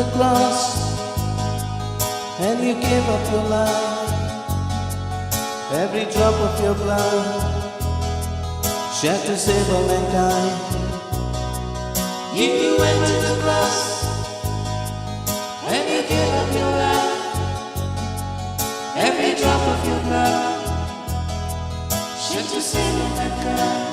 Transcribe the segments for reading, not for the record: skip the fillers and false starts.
the cross and you gave up your life. Every drop of your blood shed to save all mankind. You went to the cross and you gave up your life. Every drop of your blood shed to save all mankind.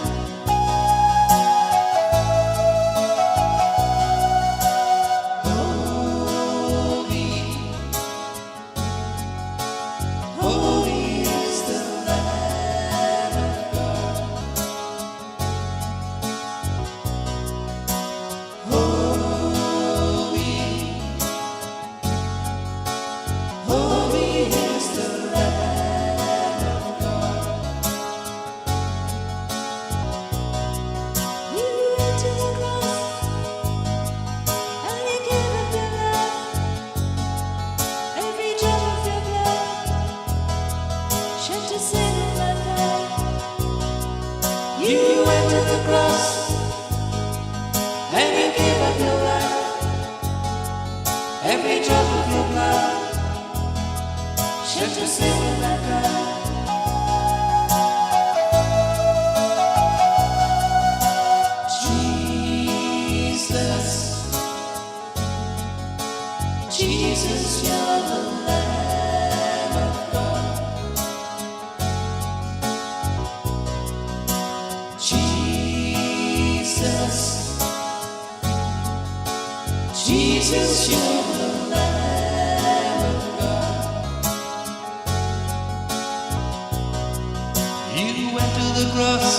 You went to the cross and you gave up your life. Every drop of your blood shed to save mankind. Jesus, Jesus, you're the Lamb of God. Jesus, Jesus, you're the Lamb of God. You went to the cross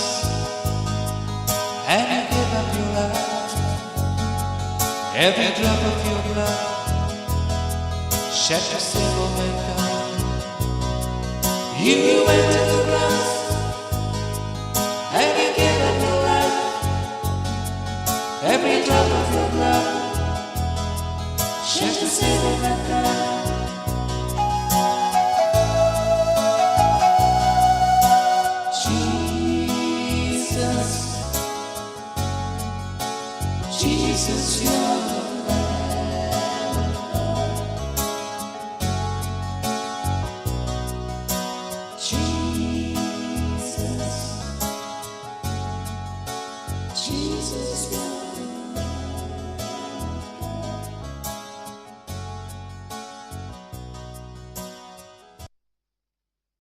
and you gave up your life. Every drop of your blood shed to save all mankind. You went to the cross and you gave up your life. Every drop of your blood shed to save all mankind. Jesus, Jesus, you're